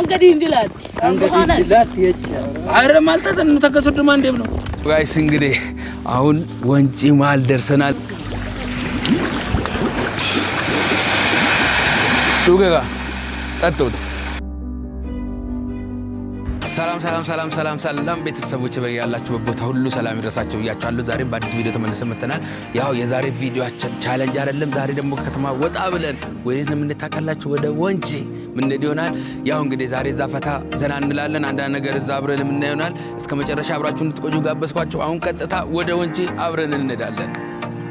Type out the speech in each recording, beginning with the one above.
አንገዲ እንዲላት የቻ አረ ማልታተን ተከሰደማ እንደም ነው ጋይስ እንግዲህ አሁን ወንጪ ማል ደርሰናል ዱገጋ ቀጥታ ሰላም ቤተሰቦች በያላችሁ በቦታ ሁሉ ሰላም ይድረሳችሁ ያቻሉ ዛሬ በአዲስ ቪዲዮ ተመልሰን መተናል ያው የዛሬ ቪዲዮአችን ቻሌንጅ አይደለም ዛሬ ደግሞ ከተማ ወጣ ብለን ወይስ ለምንታካላችሁ ወደ ወንጪ ምን እንደሆናል ያው እንግዲህ ዛሬ ዛፈታ ዘና እንላለን አንዳንድ ነገር እዛ አብረን ምን ይሆናል እስከ መጨረሻ አብራችሁ እንድትቆዩ ጋበዝኳችሁ አሁን ቀጥታ ወደ ወንጪ አብረን እንሄዳለን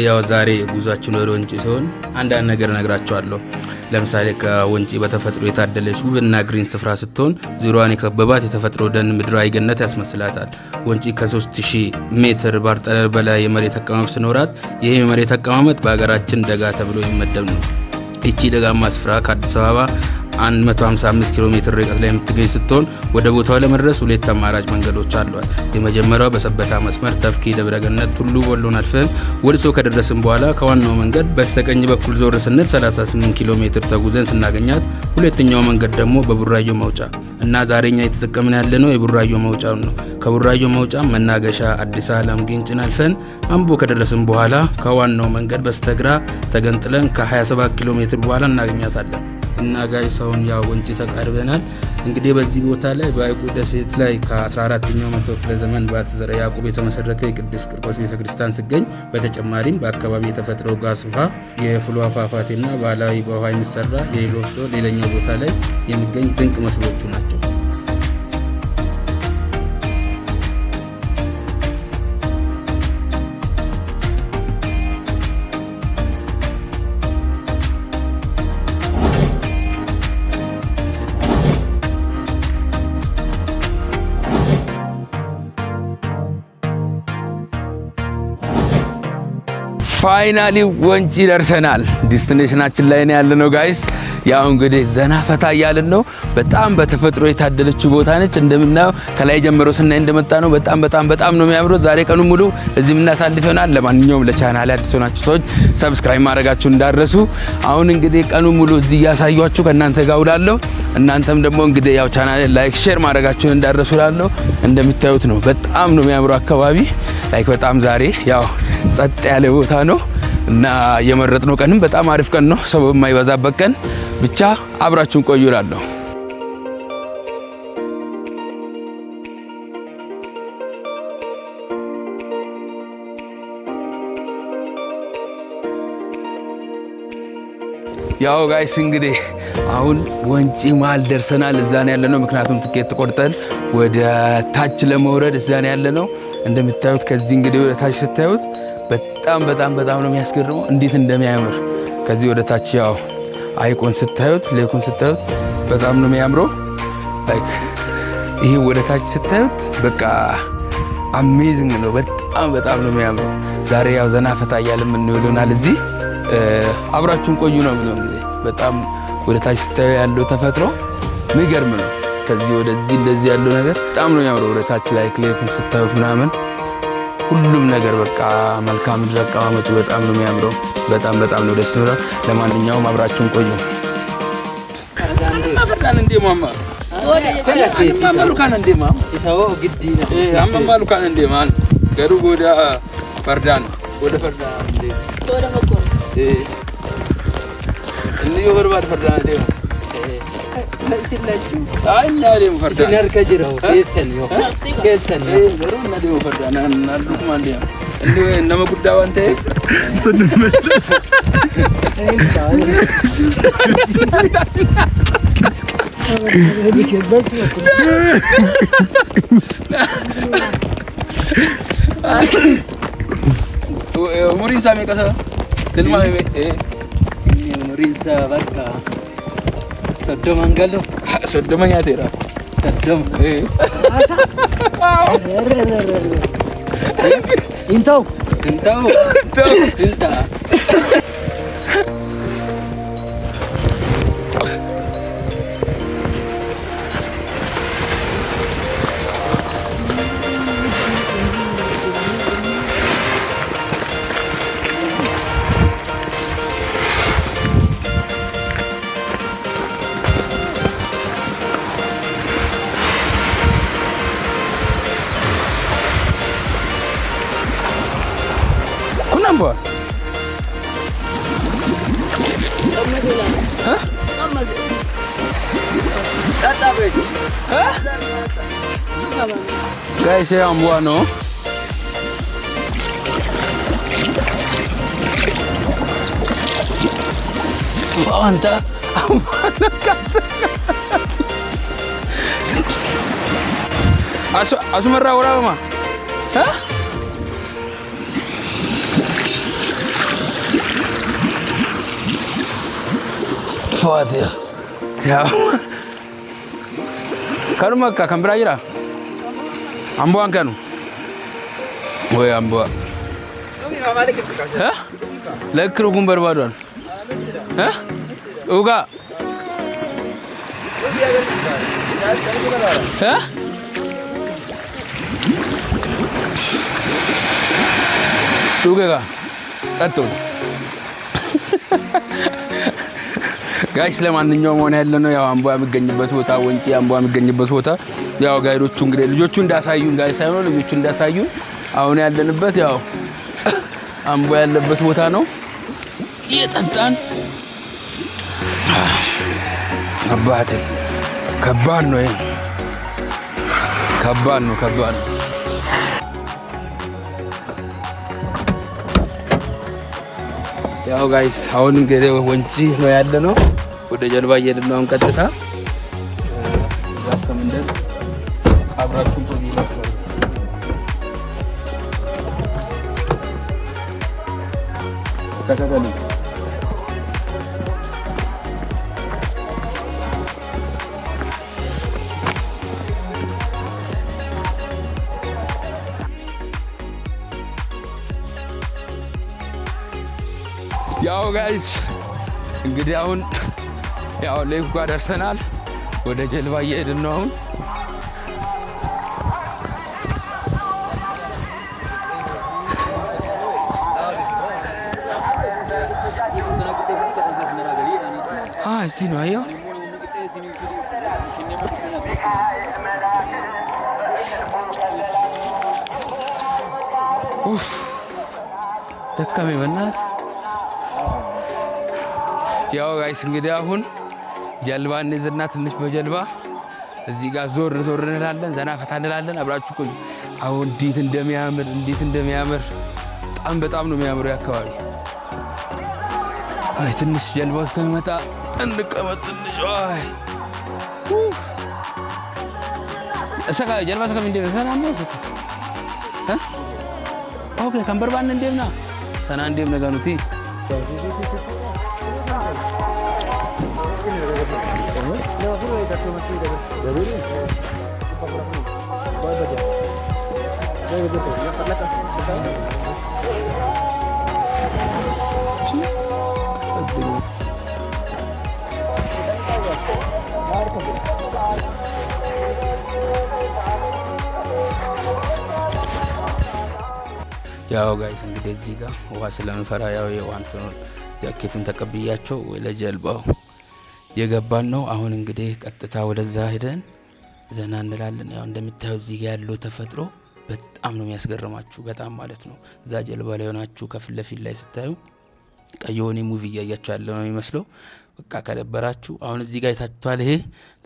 ያው ዛሬ ጉዟችን ወደ ወንጪ ሲሆን አንዳንድ ነገር ነግራችኋለሁ ለምሳሌ ከወንጪ በተፈጥሮ የታደለች ውብና ግሪን ስፍራ ስትሆን ዙሪያዋን የከበባት የተፈጥሮ ደን ምድራዊ ገነት ያስመስላታል ወንጪ ከ3000 ሜትር ባርጠለል በላይ የመሬት አቀማመጥ ሲኖራት ይሄ የመሬት አቀማመጥ በአገራችን ደጋ ተብሎ የሚመደብ ነው እቺ ደጋማ ስፍራ ከአዲስ አበባ 155 ኪሎ ሜትር ርቀት ላይ የምትገኝ ስትሆን ወደ ቦታው ለመድረስ ሁለት አማራጭ መንገዶች አሏት የመጀመሪያው በሰበታ መስመር ተፍኪ ደብረገነት ቱሉ ቦሎን አልፈን ወልሶ ከደረስን በኋላ ከዋናው መንገድ በስተቀኝ በኩል ዞር ስንል 38 ኪሎ ሜትር ተጉዘን ስናገኛት ሁለተኛው መንገድ ደግሞ በቡራዮ መውጫ እና ዛሬኛ የተጠቀምን ያለነው የቡራዮ መውጫው ነው ከቡራዮ መውጫ መናገሻ አዲስ ዓለም ግንጭን አልፈን አምቦ ከደረስን በኋላ ከዋናው መንገድ በስተግራ ተገንጥለን ከ27 ኪሎ ሜትር በኋላ እናገኛታለን እና ጋይስ አሁን ያው ወንጪ ተቃርበናል እንግዲህ በዚህ ቦታ ላይ በአይቁ ደሴት ላይ ከ14ኛው መቶ ክፍለ ዘመን በዘረ ያዕቆብ የተመሰረተ የቅዱስ ቂርቆስ ቤተክርስቲያን ሲገኝ በተጨማሪም በአካባቢ የተፈጥሮ ጋዝ ውሃ የፍሎ ፏፏቴና ባህላዊ በውሃ የሚሰራ የኢሎፍቶ ሌላኛው ቦታ ላይ የሚገኝ ድንቅ መስህቦቹ ናቸው ፋይናሊ ወንጪ ደርሰናል ዲስቲኔሽናችን ላይ ነው ያለነው ጋይስ ያው እንግዲህ ዘና ፈታ ያለን ነው በጣም በተፈጥሮ የታደለች ቦታ ነች እንደምናው ከላይ ጀምሮ ስናይ እንደመጣ ነው በጣም ነው የሚያምረው ዛሬ ቀኑ ሙሉ እዚህ ምናሳልፍ ይሆናል ለማንኛውም ለቻናሌ አዲስ ሆናችሁ ሰዎች ሰብስክራይብ ማድረጋችሁ እንዳረሱ አሁን እንግዲህ ቀኑ ሙሉ እዚህ ያሳያችሁ ከእናንተ ጋር ውላለሁ እናንተም ደግሞ እንግዲህ ያው ቻናሌ ላይክ ሼር ማድረጋችሁ እንዳረሱ ላለው እንደምታዩት ነው በጣም ነው የሚያምረው አካባቢ ላይክ በጣም ዛሬ ያው ጸጥ ያለ ቦታ ነው እና የመረጥነው ቀንም በጣም አሪፍ ቀን ነው ሰው የማይበዛበት ቀን ብቻ አብራችሁን ቆዩ እላለሁ ያው ጋይስ እንግዲህ አሁን ወንጪ ማል ደርሰናል እዛ ነው ያለነው ምክንያቱም ትኬት ቆርጠን ወደ ታች ለመውረድ እዛ ነው ያለነው እንደምታዩት ከዚህ እንግዲህ ወደ ታች ስታዩት በጣም ነው የሚያስገርመው እንዴት እንደሚያምር ከዚህ ወደ ታች ያው አይቆን ስታዩት ሌኩን ስታዩት በጣም ነው የሚያምረው ላይክ ይሄ ወደ ታች ስታዩት በቃ አሜዚንግ ነው በጣም ነው የሚያምረው ዛሬ ያው ዘና ፈታ ያለ ምን ይሉናል እዚህ አብራችሁን ቆዩ ነው የሚለው እንግዲህ በጣም ወደ ታች ስታዩ ያለው ተፈጥሮ የሚገርም ነው ከዚህ ወደዚህ እንደዚህ ያለው ነገር በጣም ነው የሚያምረው ወደ ታች ላይ ሌኩን ስታዩት ምናምን ሁሉም ነገር በቃ መልካም ምድር አቀማመጡ በጣም ነው የሚያምረው በጣም ነው ደስ የሚለው ለማንኛውም አብራችሁን ቆዩ ፈርዳን እንደ ማማ ማማሉካን እንደ ማማ ይሳው ግዲ ነው ማማሉካን እንደ ማን ገሩ ወደ ፈርዳን ወደ መቆር እንዴ ወርባድ ፈርዳን እንደ ለሽላችሁ አይና ደም ፈርዳን ሲነርከጅረው ከሰን ገሩ እና ደም ፈርዳን እናልኩ ማንዴ እንዴ እነማ ጉዳው አንተ ስንመለስ ሙሪንሳ መቀሰ ትልማ ሙሪንሳ በቃ ሰደማንገሎ ሰደማኛ ተራ ሰደም አሳ እንታው አምቧ ጋይስ አምቧ ነው አንተ አስመራ ወራማ ፋዲያ ከሩማካ ከምብራጅራ አምቧን ከኑ ወይ አምቧ ለክሩ ጉንበር ባዷል ኡጋ ኡጋ ቀጥቶ ጋይስ ለማንኛውም ሆነ ያለነው ያው አምቧ የሚገኝበት ቦታ ወንጪ አምቧ የሚገኝበት ቦታ ያው ጋይዶቹ እንግዲህ ልጆቹ እንዳሳዩን ጋይስ ሳይሆን ልጆቹ እንዳሳዩን አሁን ያለንበት ያው አምቧ ያለበት ቦታ ነው። እየጠጣን አባቴ ከባድ ነው ይሄ ከባድ ነው። ያው ጋይስ አሁን እንግዲህ ወንጪ ነው ያለነው። ወደ ጀልባ እየሄድን ነው ቀጥታ እስከምንደርስ አብራችሁን ቆዩ። ተከታተሉ። ያው ጋይስ እንግዲህ አሁን ያው ሌኩ ጋር ደርሰናል። ወደ ጀልባ እየሄድን ነው አሁን። እዚህ ነው አየው። ኡፍ ደከመኝ በእናትህ። ያው ጋይስ እንግዲህ አሁን ጀልባ እንይዝና ትንሽ በጀልባ እዚህ ጋር ዞር እንላለን፣ ዘና ፈታ እንላለን። አብራችሁ ቆዩ። አሁን እንዴት እንደሚያምር በጣም ነው የሚያምረው አካባቢ። አይ ትንሽ ጀልባው እስከሚመጣ እንቀመጥ ትንሽ። አይ እሰካ ጀልባ እስከም እንደ ሰና ነው ኦኬ ከምበርባን እንደምና ሰና እንደም ነገኑቲ ያው ጋይስ እንግዲህ እዚህ ጋር ውሃ ስለምፈራ ያው የዋንተን ጃኬቱን ተቀብያቸው ለጀልባው የገባን ነው። አሁን እንግዲህ ቀጥታ ወደዛ ሄደን ዘና እንላለን። ያው እንደምታዩ እዚህ ጋር ያለው ተፈጥሮ በጣም ነው የሚያስገርማችሁ፣ በጣም ማለት ነው። እዛ ጀልባ ላይ ሆናችሁ ከፊት ለፊት ላይ ስታዩ ቀየሆነ ሙቪ እያያችሁ ያለ ነው የሚመስለው። በቃ ከደበራችሁ አሁን እዚህ ጋር የታችኋል። ይሄ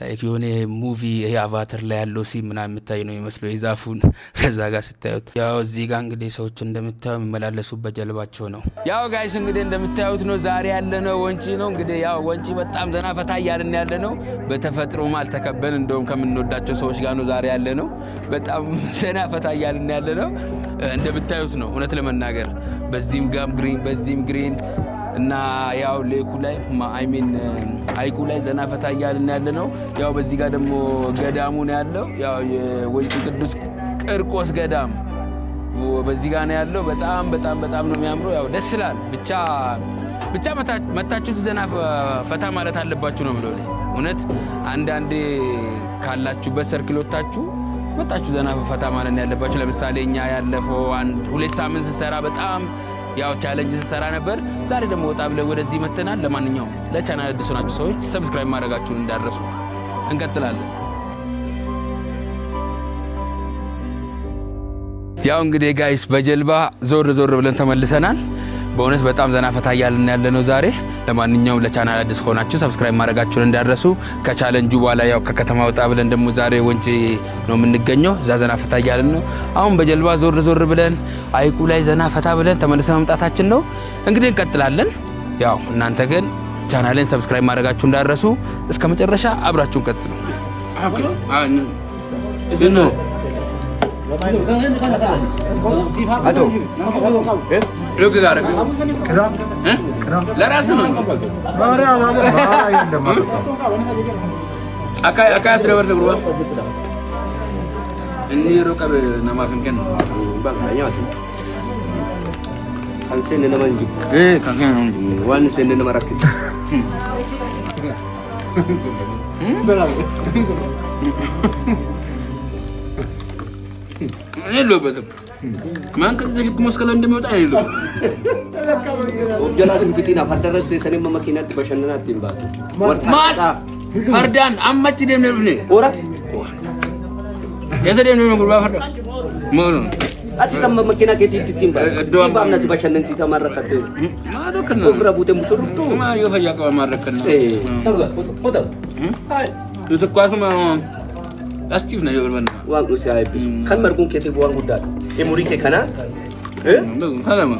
ላይክ የሆነ ሙቪ ይሄ አቫተር ላይ ያለው ሲ ምናምን የምታይ ነው የሚመስለው የዛፉን ከዛ ጋር ስታዩት። ያው እዚህ ጋር እንግዲህ ሰዎች እንደምታዩ የሚመላለሱበት ጀልባቸው ነው። ያው ጋይስ እንግዲህ እንደምታዩት ነው ዛሬ ያለነው ወንጪ ነው። እንግዲህ ያው ወንጪ በጣም ዘና ፈታ እያልን ያለነው በተፈጥሮ አልተከበን እንደውም ከምንወዳቸው ሰዎች ጋር ነው ዛሬ ያለነው። በጣም ዘና ፈታ እያልን ያለነው እንደምታዩት ነው። እውነት ለመናገር በዚህም ጋር ግሪን በዚህም ግሪን እና ያው ሌኩ ላይ አይሚን አይቁ ላይ ዘና ፈታ እያልን ያለነው። ያው በዚህ ጋር ደግሞ ገዳሙ ነው ያለው። ያው የወንጪ ቅዱስ ቂርቆስ ገዳም በዚህ ጋር ነው ያለው። በጣም ነው የሚያምረው። ያው ደስ ይላል። ብቻ መታችሁ ዘና ፈታ ማለት አለባችሁ ነው ብለው እውነት አንዳንዴ ካላችሁበት ሰርክሎታችሁ መጣችሁ ዘና ፈታ ማለት ነው ያለባችሁ። ለምሳሌ እኛ ያለፈው 2 ሳምንት ስንሰራ በጣም ያው ቻሌንጅ ስንሰራ ነበር። ዛሬ ደግሞ ወጣ ብለን ወደዚህ መተናል። ለማንኛውም ለቻናል አዲስ ሆናችሁ ሰዎች ሰብስክራይብ ማድረጋችሁን እንዳትረሱ። እንቀጥላለን። ያው እንግዲህ ጋይስ በጀልባ ዞር ብለን ተመልሰናል። በእውነት በጣም ዘና ፈታ እያልን ያለነው ዛሬ። ለማንኛውም ለቻናል አዲስ ሆናችሁ ሰብስክራይብ ማድረጋችሁን እንዳትረሱ። ከቻሌንጁ በኋላ ያው ከከተማ ወጣ ብለን ደግሞ ዛሬ ወንጪ ነው የምንገኘው። እዛ ዘና ፈታ እያልን ነው። አሁን በጀልባ ዞር ብለን ሐይቁ ላይ ዘና ፈታ ብለን ተመልሰን መምጣታችን ነው። እንግዲህ እንቀጥላለን። ያው እናንተ ግን ቻናሌን ሰብስክራይብ ማድረጋችሁን እንዳትረሱ። እስከ መጨረሻ አብራችሁን ቀጥሉ። ኦኬ እዚህና አቶ ሎክ ጋር ለራስ ነው አካይ ስለበር ሰግሩዋ እኒ ሮቀብ ነማፍንከን ባጋኛት አንሰን ነማንጂ ካንከን ነው ዋን ሰን ነማራክስ የለበትም ማን ከዚህ መስከለ እንደሚወጣ አይደለም ወጀላ ስንፍቲና ፈደረስተ ሰኔ መኪናት በሸነናት ይምባቱ ወርታሳ ፈርዳን አማች ደም ነብኔ ኦራ የዘደም ነው ጉርባ ፈርዳ ሞኖ አሲሰም መኪና ከቲት ይምባ ሲባምና ሲባሸነን ሲሰማረከተ ማዶከና ወፍራቡተ ሙሽሩቱ ማ ይፈያቀ ማረከና ወጣ አይ ልትቋስማ አስቲቭ ነው ይወርበና ዋንቁ ሲያይብስ ከመርኩን ከቴ በዋን ጉዳይ የሙሪኬ ከና ሰላም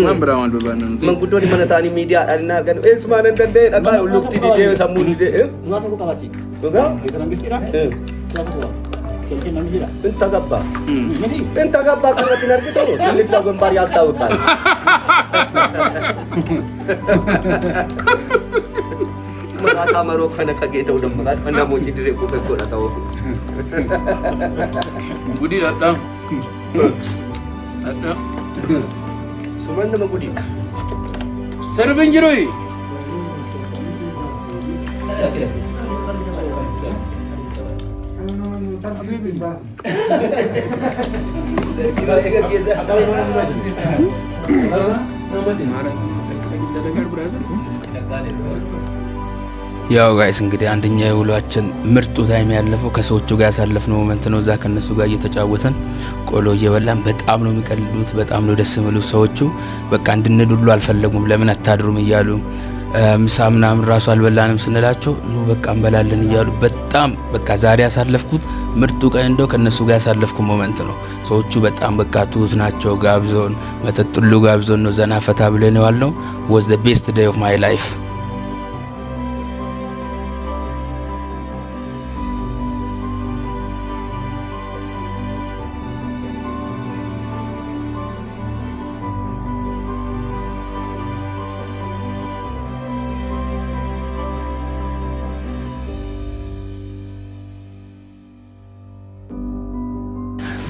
ማምራውን በባና ምን ጉዶኒ መነታኒ ሚዲያ አልና ገን እስማን እንደንደ አቃ ሉክቲ ዲቴ ሰሙ ዲቴ ማተቆ ታባሲ ወጋ የተንግስቲራ እንታ ገባ ከረቲ ነርግቶ ትልቅ ሰው ግንባር ያስታውቃል ማታ መሮ ከነከ ጌታው ደምጋት እና ሞጂ ድሬ ኮፈኮ ለታው ጉዲ አጣ ሱመን መጉዲ ሰርብንጅሮይ ያው ጋይስ እንግዲህ አንደኛ የውሏችን ምርጡ ታይም ያለፈው ከሰዎቹ ጋር ያሳለፍነው ሞመንት ነው። እዛ ከነሱ ጋር እየተጫወተን ቆሎ እየበላን በጣም ነው የሚቀልዱት፣ በጣም ነው ደስ የሚሉት ሰዎቹ። በቃ እንድንዱሉ አልፈለጉም። ለምን አታድሩም እያሉ ምሳ ምናምን ራሱ አልበላንም ስንላቸው ኑ በቃ እንበላለን እያሉ በጣም በቃ ዛሬ ያሳለፍኩት ምርጡ ቀን እንደው ከነሱ ጋር ያሳለፍኩ ሞመንት ነው። ሰዎቹ በጣም በቃ ትሁት ናቸው። ጋብዞን መጠጥ ሁሉ ጋብዞን ነው ዘና ፈታ ብለን የዋልነው። was the best day of my life።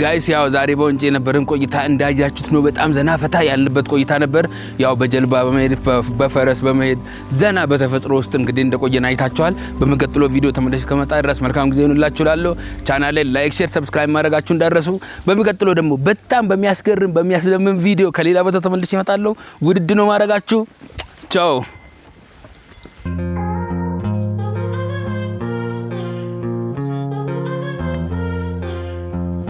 ጋይስ ያው ዛሬ በወንጪ የነበረን ቆይታ እንዳያችሁት ነው። በጣም ዘና ፈታ ያልንበት ቆይታ ነበር። ያው በጀልባ በመሄድ በፈረስ በመሄድ ዘና በተፈጥሮ ውስጥ እንግዲህ እንደቆየን አይታችኋል። በመቀጥሎ ቪዲዮ ተመልሼ ከመጣ ድረስ መልካም ጊዜ ይሁንላችሁ እላለሁ። ቻናሌን ላይክ፣ ሼር፣ ሰብስክራይብ ማድረጋችሁ እንዳትረሱ። በመቀጥሎ ደግሞ በጣም በሚያስገርም በሚያስደምም ቪዲዮ ከሌላ ቦታ ተመልሼ እመጣለሁ። ውድድ ነው ማድረጋችሁ። ቻው